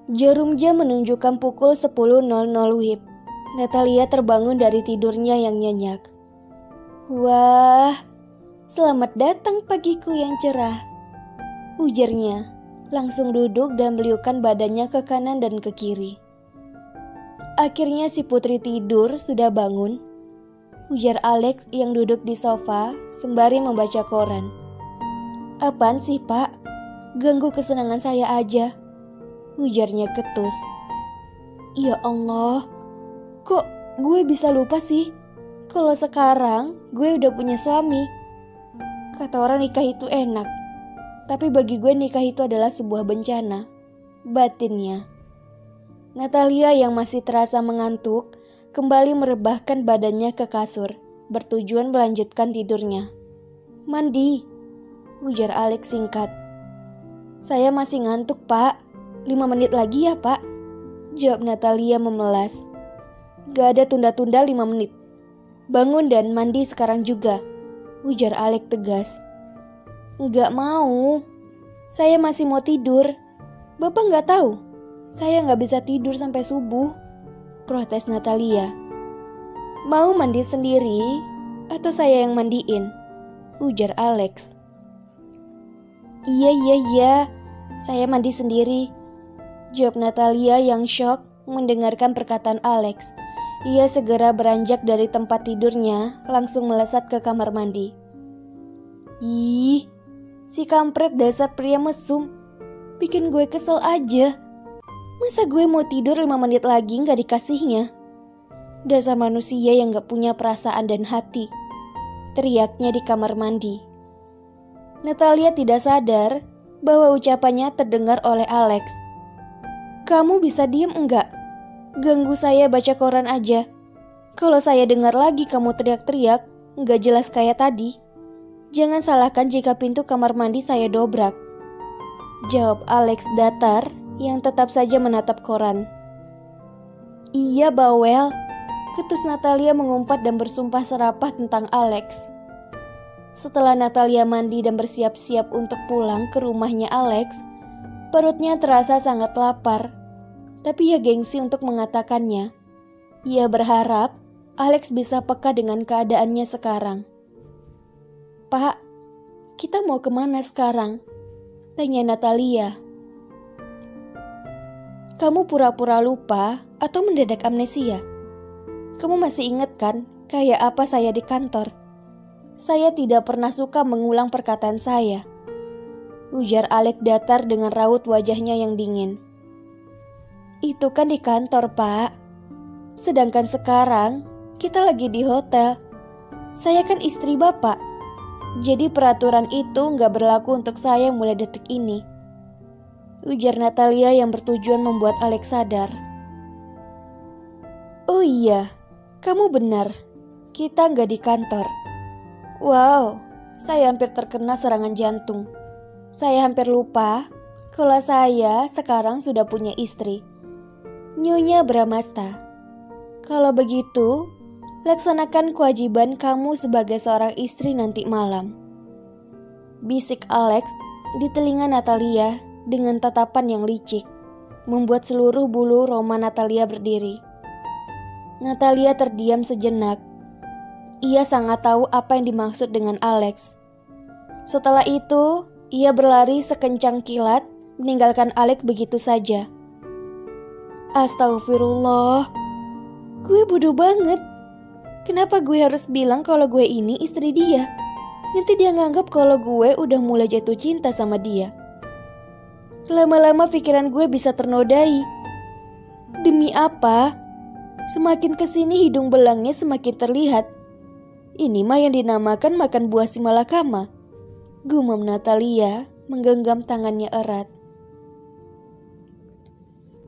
Jarum jam menunjukkan pukul 10.00 WIB. Natalia terbangun dari tidurnya yang nyenyak. Wah, selamat datang pagiku yang cerah, ujarnya. Langsung duduk dan beliaukan badannya ke kanan dan ke kiri. Akhirnya si putri tidur sudah bangun, ujar Alex yang duduk di sofa sembari membaca koran. Apaan sih pak? Ganggu kesenangan saya aja, ujarnya ketus. Ya Allah, kok gue bisa lupa sih kalau sekarang gue udah punya suami. Kata orang nikah itu enak, tapi bagi gue nikah itu adalah sebuah bencana, batinnya. Natalia yang masih terasa mengantuk kembali merebahkan badannya ke kasur, bertujuan melanjutkan tidurnya. Mandi, ujar Alex singkat. Saya masih ngantuk pak, 5 menit lagi ya pak, jawab Natalia memelas. Gak ada tunda-tunda 5 menit. Bangun dan mandi sekarang juga, ujar Alex tegas. Gak mau, saya masih mau tidur. Bapak gak tahu, saya gak bisa tidur sampai subuh, protes Natalia. Mau mandi sendiri atau saya yang mandiin, ujar Alex. Iya, saya mandi sendiri, jawab Natalia yang shock mendengarkan perkataan Alex. Ia segera beranjak dari tempat tidurnya, langsung melesat ke kamar mandi. Ih, si kampret dasar pria mesum, bikin gue kesel aja. Masa gue mau tidur 5 menit lagi gak dikasihnya? Dasar manusia yang gak punya perasaan dan hati, teriaknya di kamar mandi. Natalia tidak sadar bahwa ucapannya terdengar oleh Alex. Kamu bisa diem enggak? Ganggu saya baca koran aja. Kalau saya dengar lagi kamu teriak-teriak, enggak jelas kayak tadi. Jangan salahkan jika pintu kamar mandi saya dobrak, jawab Alex datar yang tetap saja menatap koran. Iya bawel, ketus Natalia mengumpat dan bersumpah serapah tentang Alex. Setelah Natalia mandi dan bersiap-siap untuk pulang ke rumahnya Alex, perutnya terasa sangat lapar. Tapi ia gengsi untuk mengatakannya. Ia berharap Alex bisa peka dengan keadaannya sekarang. Pak, kita mau kemana sekarang? Tanya Natalia. Kamu pura-pura lupa atau mendadak amnesia? Kamu masih ingat kan kayak apa saya di kantor? Saya tidak pernah suka mengulang perkataan saya, ujar Alex datar dengan raut wajahnya yang dingin. Itu kan di kantor pak, sedangkan sekarang kita lagi di hotel. Saya kan istri bapak, jadi peraturan itu gak berlaku untuk saya mulai detik ini, ujar Natalia yang bertujuan membuat Alex sadar. Oh iya, kamu benar, kita gak di kantor. Wow, saya hampir terkena serangan jantung. Saya hampir lupa kalau saya sekarang sudah punya istri, Nyonya Bramasta. Kalau begitu, laksanakan kewajiban kamu sebagai seorang istri nanti malam, bisik Alex di telinga Natalia dengan tatapan yang licik, membuat seluruh bulu roma Natalia berdiri. Natalia terdiam sejenak. Ia sangat tahu apa yang dimaksud dengan Alex. Setelah itu, ia berlari sekencang kilat, meninggalkan Alex begitu saja. Astagfirullah, gue bodoh banget. Kenapa gue harus bilang kalau gue ini istri dia? Nanti dia nganggap kalau gue udah mulai jatuh cinta sama dia. Lama-lama pikiran gue bisa ternodai. Demi apa? Semakin kesini hidung belangnya semakin terlihat. Ini mah yang dinamakan makan buah si malakama, gumam Natalia menggenggam tangannya erat.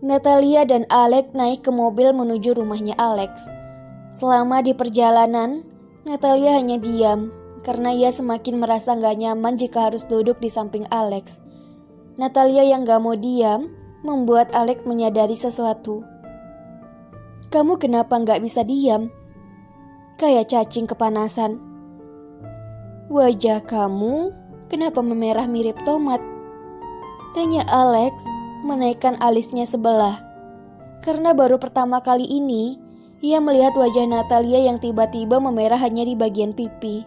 Natalia dan Alex naik ke mobil menuju rumahnya Alex. Selama di perjalanan, Natalia hanya diam karena ia semakin merasa gak nyaman jika harus duduk di samping Alex. Natalia yang gak mau diam membuat Alex menyadari sesuatu. Kamu kenapa gak bisa diam? Kayak cacing kepanasan. Wajah kamu kenapa memerah mirip tomat? Tanya Alex menaikkan alisnya sebelah. Karena baru pertama kali ini, ia melihat wajah Natalia yang tiba-tiba memerah hanya di bagian pipi.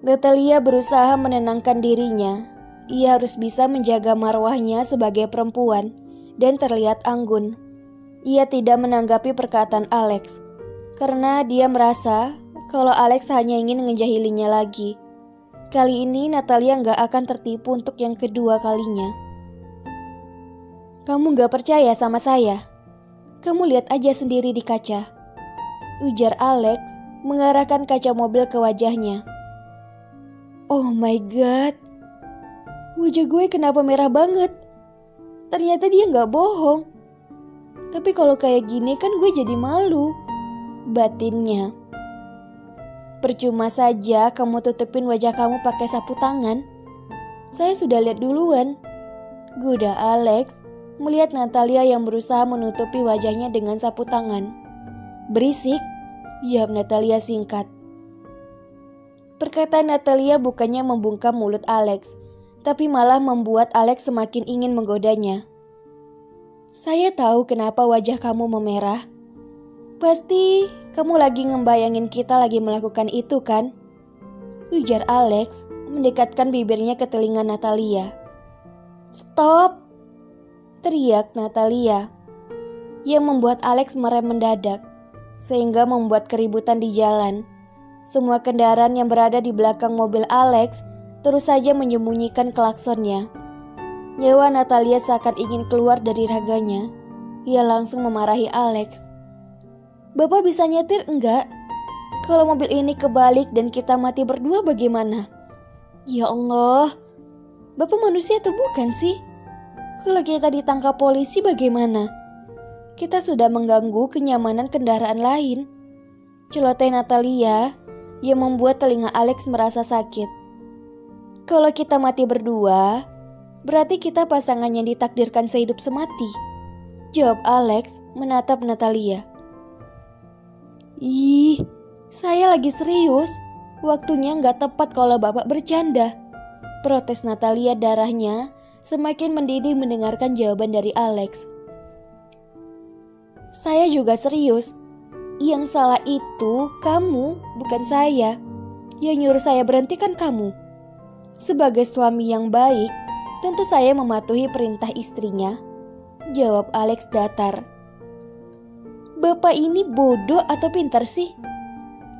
Natalia berusaha menenangkan dirinya. Ia harus bisa menjaga marwahnya sebagai perempuan dan terlihat anggun. Ia tidak menanggapi perkataan Alex, karena dia merasa kalau Alex hanya ingin ngejahilinya lagi. Kali ini Natalia gak akan tertipu untuk yang kedua kalinya. "Kamu gak percaya sama saya? Kamu lihat aja sendiri di kaca," ujar Alex mengarahkan kaca mobil ke wajahnya. Oh my god, wajah gue kenapa merah banget? Ternyata dia gak bohong. Tapi kalau kayak gini kan gue jadi malu, batinnya. "Percuma saja kamu tutupin wajah kamu pakai sapu tangan. Saya sudah lihat duluan," goda Alex melihat Natalia yang berusaha menutupi wajahnya dengan sapu tangan. "Berisik," jawab Natalia singkat. Perkataan Natalia bukannya membungkam mulut Alex, tapi malah membuat Alex semakin ingin menggodanya. "Saya tahu kenapa wajah kamu memerah. Pasti kamu lagi ngebayangin kita lagi melakukan itu kan?" ujar Alex mendekatkan bibirnya ke telinga Natalia. "Stop!" teriak Natalia, yang membuat Alex merem mendadak, sehingga membuat keributan di jalan. Semua kendaraan yang berada di belakang mobil Alex terus saja menyembunyikan klaksonnya. Nyawa Natalia seakan ingin keluar dari raganya. Ia langsung memarahi Alex. "Bapak bisa nyetir enggak? Kalau mobil ini kebalik dan kita mati berdua bagaimana? Ya Allah, Bapak manusia atau bukan sih? Kalau kita ditangkap polisi bagaimana? Kita sudah mengganggu kenyamanan kendaraan lain," celoteh Natalia yang membuat telinga Alex merasa sakit. "Kalau kita mati berdua, berarti kita pasangan yang ditakdirkan sehidup semati," jawab Alex menatap Natalia. "Ih, saya lagi serius. Waktunya gak tepat kalau Bapak bercanda," protes Natalia, darahnya semakin mendidih mendengarkan jawaban dari Alex. "Saya juga serius. Yang salah itu kamu, bukan saya. Yang nyuruh saya berhenti kan kamu. Sebagai suami yang baik, tentu saya mematuhi perintah istrinya," jawab Alex datar. "Bapak ini bodoh atau pintar sih?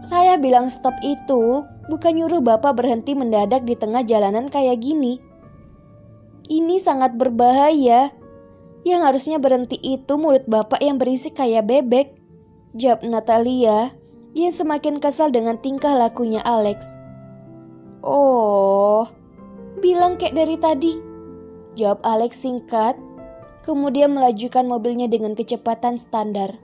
Saya bilang stop itu bukan nyuruh Bapak berhenti mendadak di tengah jalanan kayak gini. Ini sangat berbahaya. Yang harusnya berhenti itu mulut Bapak yang berisik kayak bebek," jawab Natalia yang semakin kesal dengan tingkah lakunya Alex. "Oh, bilang kayak dari tadi," jawab Alex singkat, kemudian melajukan mobilnya dengan kecepatan standar.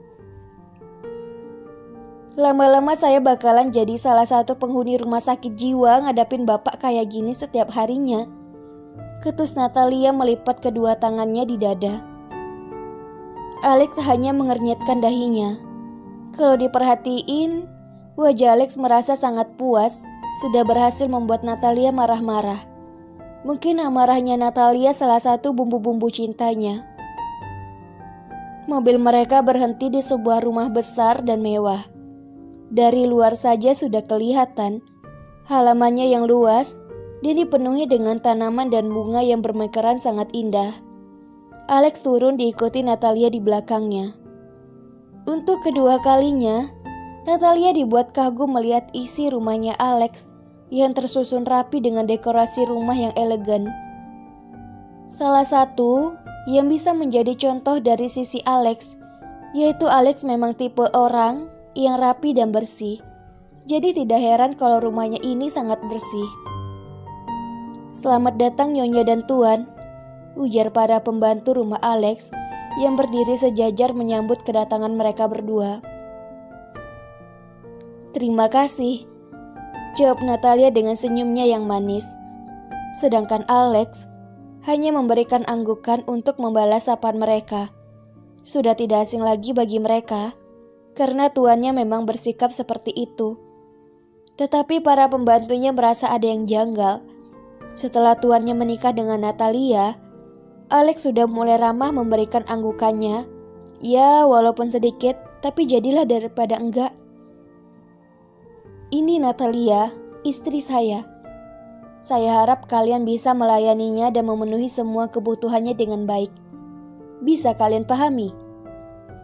"Lama-lama saya bakalan jadi salah satu penghuni rumah sakit jiwa ngadapin Bapak kayak gini setiap harinya," ketus Natalia melipat kedua tangannya di dada. Alex hanya mengernyitkan dahinya. Kalau diperhatiin, wajah Alex merasa sangat puas sudah berhasil membuat Natalia marah-marah. Mungkin amarahnya Natalia salah satu bumbu-bumbu cintanya. Mobil mereka berhenti di sebuah rumah besar dan mewah. Dari luar saja sudah kelihatan halamannya yang luas dan dipenuhi dengan tanaman dan bunga yang bermekaran sangat indah. Alex turun diikuti Natalia di belakangnya. Untuk kedua kalinya, Natalia dibuat kagum melihat isi rumahnya Alex yang tersusun rapi dengan dekorasi rumah yang elegan. Salah satu yang bisa menjadi contoh dari sisi Alex, yaitu Alex memang tipe orang yang rapi dan bersih. Jadi tidak heran kalau rumahnya ini sangat bersih. "Selamat datang Nyonya dan Tuan," ujar para pembantu rumah Alex yang berdiri sejajar menyambut kedatangan mereka berdua. "Terima kasih," jawab Natalia dengan senyumnya yang manis. Sedangkan Alex hanya memberikan anggukan untuk membalas sapaan mereka. Sudah tidak asing lagi bagi mereka, karena tuannya memang bersikap seperti itu. Tetapi para pembantunya merasa ada yang janggal. Setelah tuannya menikah dengan Natalia, Alex sudah mulai ramah memberikan anggukannya. Ya, walaupun sedikit, tapi jadilah daripada enggak. Ini Natalia, istri saya. Saya harap kalian bisa melayaninya dan memenuhi semua kebutuhannya dengan baik. Bisa kalian pahami?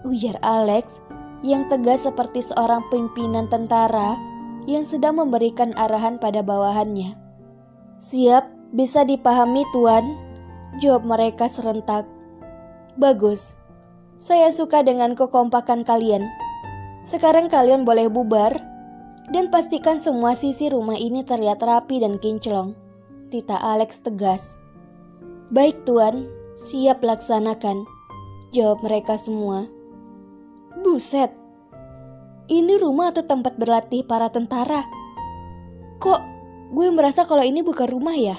Ujar Alex yang tegas seperti seorang pimpinan tentara yang sedang memberikan arahan pada bawahannya. Siap, bisa dipahami tuan. Jawab mereka serentak. Bagus, saya suka dengan kekompakan kalian. Sekarang kalian boleh bubar dan pastikan semua sisi rumah ini terlihat rapi dan kinclong. Tita Alex tegas. Baik tuan, siap laksanakan. Jawab mereka semua. Buset, ini rumah atau tempat berlatih para tentara? Kok gue merasa kalau ini bukan rumah ya?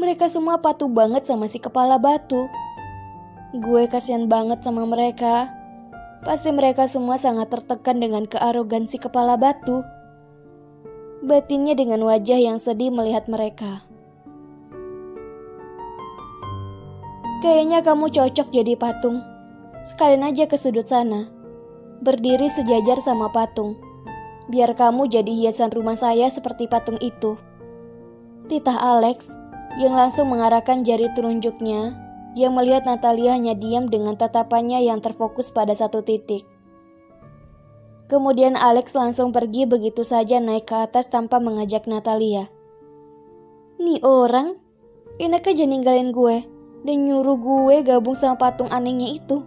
Mereka semua patuh banget sama si kepala batu. Gue kasihan banget sama mereka. Pasti mereka semua sangat tertekan dengan kearogansi kepala batu. Batinnya dengan wajah yang sedih melihat mereka. Kayaknya kamu cocok jadi patung. Sekalian aja ke sudut sana. Berdiri sejajar sama patung. Biar kamu jadi hiasan rumah saya seperti patung itu. Titah Alex yang langsung mengarahkan jari telunjuknya, yang melihat Natalia hanya diam dengan tatapannya yang terfokus pada satu titik. Kemudian Alex langsung pergi begitu saja naik ke atas tanpa mengajak Natalia. Nih orang, enak aja ninggalin gue dan nyuruh gue gabung sama patung anehnya itu.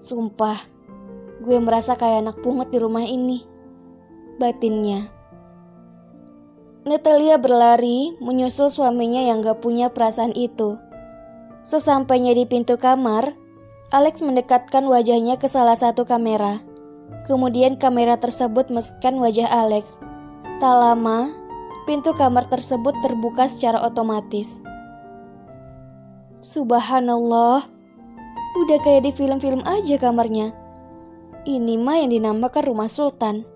Sumpah, gue merasa kayak anak pungut di rumah ini. Batinnya. Natalia berlari menyusul suaminya yang gak punya perasaan itu. Sesampainya di pintu kamar, Alex mendekatkan wajahnya ke salah satu kamera. Kemudian kamera tersebut men-scan wajah Alex. Tak lama, pintu kamar tersebut terbuka secara otomatis. Subhanallah, udah kayak di film-film aja kamarnya. Ini mah yang dinamakan rumah sultan.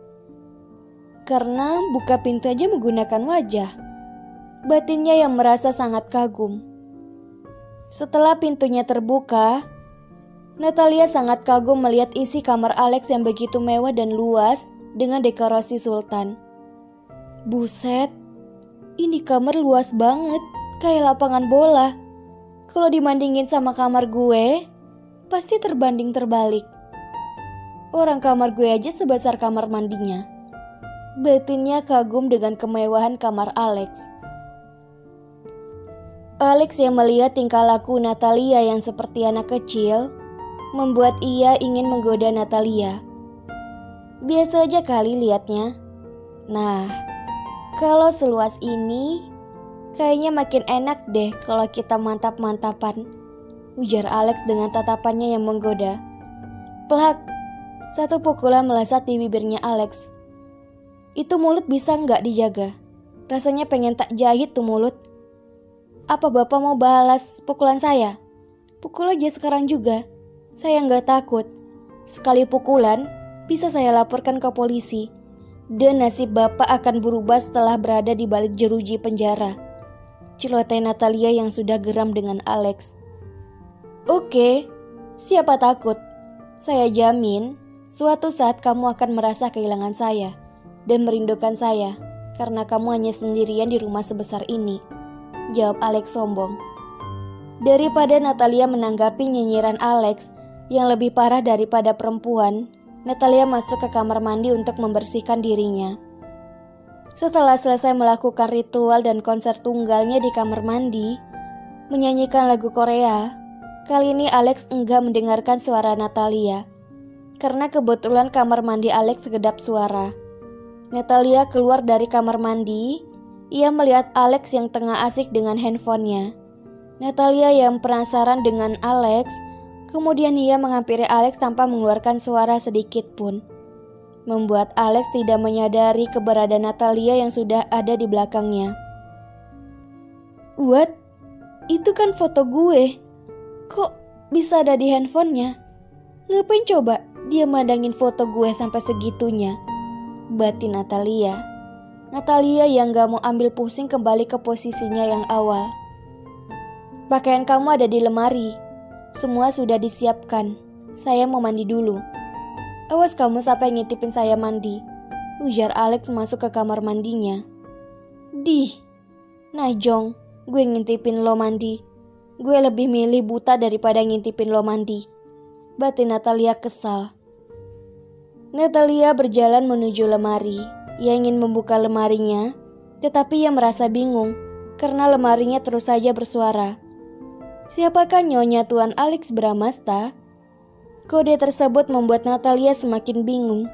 Karena buka pintu aja menggunakan wajah. Batinnya yang merasa sangat kagum. Setelah pintunya terbuka, Natalia sangat kagum melihat isi kamar Alex yang begitu mewah dan luas dengan dekorasi sultan. Buset, ini kamar luas banget, kayak lapangan bola. Kalau dibandingin sama kamar gue, pasti terbanding terbalik. Orang kamar gue aja sebesar kamar mandinya. Batinnya kagum dengan kemewahan kamar Alex. Alex yang melihat tingkah laku Natalia yang seperti anak kecil, membuat ia ingin menggoda Natalia. Biasa aja kali liatnya. Nah, kalau seluas ini, kayaknya makin enak deh kalau kita mantap-mantapan. Ujar Alex dengan tatapannya yang menggoda. Plak, satu pukulan melesat di bibirnya Alex. Itu mulut bisa nggak dijaga? Rasanya pengen tak jahit tuh mulut. Apa bapak mau balas pukulan saya? Pukul aja sekarang juga. Saya nggak takut. Sekali pukulan, bisa saya laporkan ke polisi. Dan nasib bapak akan berubah setelah berada di balik jeruji penjara. Celoteh Natalia yang sudah geram dengan Alex. Oke, siapa takut? Saya jamin, suatu saat kamu akan merasa kehilangan saya dan merindukan saya, karena kamu hanya sendirian di rumah sebesar ini. Jawab Alex sombong. Daripada Natalia menanggapi nyinyiran Alex yang lebih parah daripada perempuan, Natalia masuk ke kamar mandi untuk membersihkan dirinya. Setelah selesai melakukan ritual dan konser tunggalnya di kamar mandi, menyanyikan lagu Korea, kali ini Alex enggak mendengarkan suara Natalia. Karena kebetulan kamar mandi Alex kedap suara. Natalia keluar dari kamar mandi. Ia melihat Alex yang tengah asik dengan handphonenya. Natalia yang penasaran dengan Alex, kemudian ia menghampiri Alex tanpa mengeluarkan suara sedikit pun. Membuat Alex tidak menyadari keberadaan Natalia yang sudah ada di belakangnya. What? Itu kan foto gue. Kok bisa ada di handphonenya? Ngapain coba dia mandangin foto gue sampai segitunya? Batin Natalia. Natalia yang gak mau ambil pusing kembali ke posisinya yang awal. Pakaian kamu ada di lemari. Semua sudah disiapkan. Saya mau mandi dulu. Awas kamu sampai ngintipin saya mandi, ujar Alex masuk ke kamar mandinya. Dih, Najong, gue ngintipin lo mandi. Gue lebih milih buta daripada ngintipin lo mandi, batin Natalia kesal. Natalia berjalan menuju lemari. Ia ingin membuka lemarinya, tetapi ia merasa bingung karena lemarinya terus saja bersuara. Siapakah Nyonya Tuan Alex Bramasta? Kode tersebut membuat Natalia semakin bingung,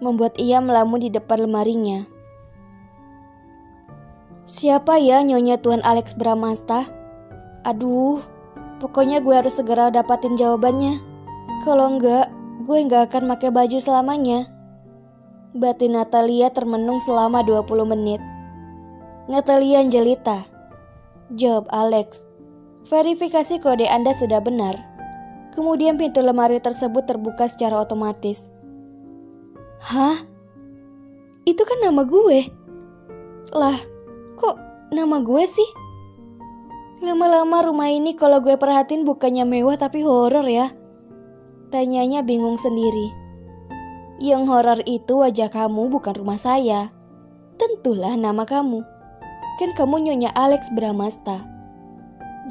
membuat ia melamun di depan lemarinya. Siapa ya Nyonya Tuan Alex Bramasta? Aduh, pokoknya gue harus segera dapatin jawabannya. Kalau enggak, gue enggak akan pakai baju selamanya, batin Natalia termenung selama 20 menit. Natalia Angelita, jawab Alex. Verifikasi kode Anda sudah benar. Kemudian pintu lemari tersebut terbuka secara otomatis. Hah? Itu kan nama gue. Lah, kok nama gue sih? Lama-lama rumah ini kalau gue perhatiin bukannya mewah tapi horor ya. Tanyanya bingung sendiri. Yang horor itu wajah kamu, bukan rumah saya. Tentulah nama kamu. Kan kamu Nyonya Alex Bramasta,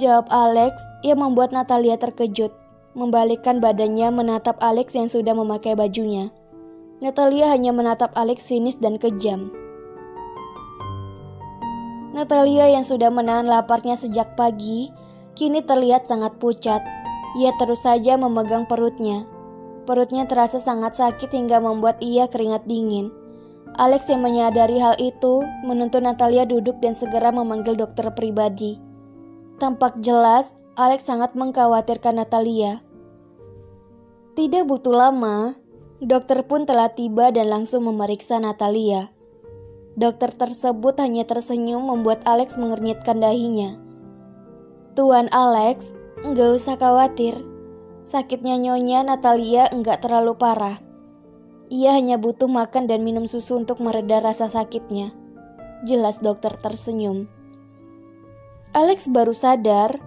jawab Alex yang membuat Natalia terkejut. Membalikkan badannya menatap Alex yang sudah memakai bajunya. Natalia hanya menatap Alex sinis dan kejam. Natalia yang sudah menahan laparnya sejak pagi, kini terlihat sangat pucat. Ia terus saja memegang perutnya. Perutnya terasa sangat sakit hingga membuat ia keringat dingin. Alex yang menyadari hal itu menuntun Natalia duduk dan segera memanggil dokter pribadi. Tampak jelas Alex sangat mengkhawatirkan Natalia. Tidak butuh lama, dokter pun telah tiba dan langsung memeriksa Natalia. Dokter tersebut hanya tersenyum membuat Alex mengernyitkan dahinya. Tuan Alex, enggak usah khawatir. Sakitnya Nyonya Natalia enggak terlalu parah. Ia hanya butuh makan dan minum susu untuk mereda rasa sakitnya, jelas dokter tersenyum. Alex baru sadar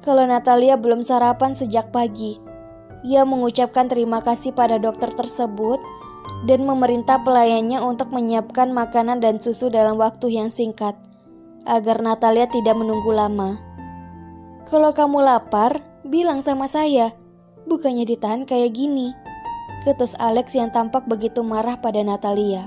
kalau Natalia belum sarapan sejak pagi. Ia mengucapkan terima kasih pada dokter tersebut dan memerintah pelayannya untuk menyiapkan makanan dan susu dalam waktu yang singkat, agar Natalia tidak menunggu lama. Kalau kamu lapar, bilang sama saya, bukannya ditahan kayak gini, ketus Alex yang tampak begitu marah pada Natalia.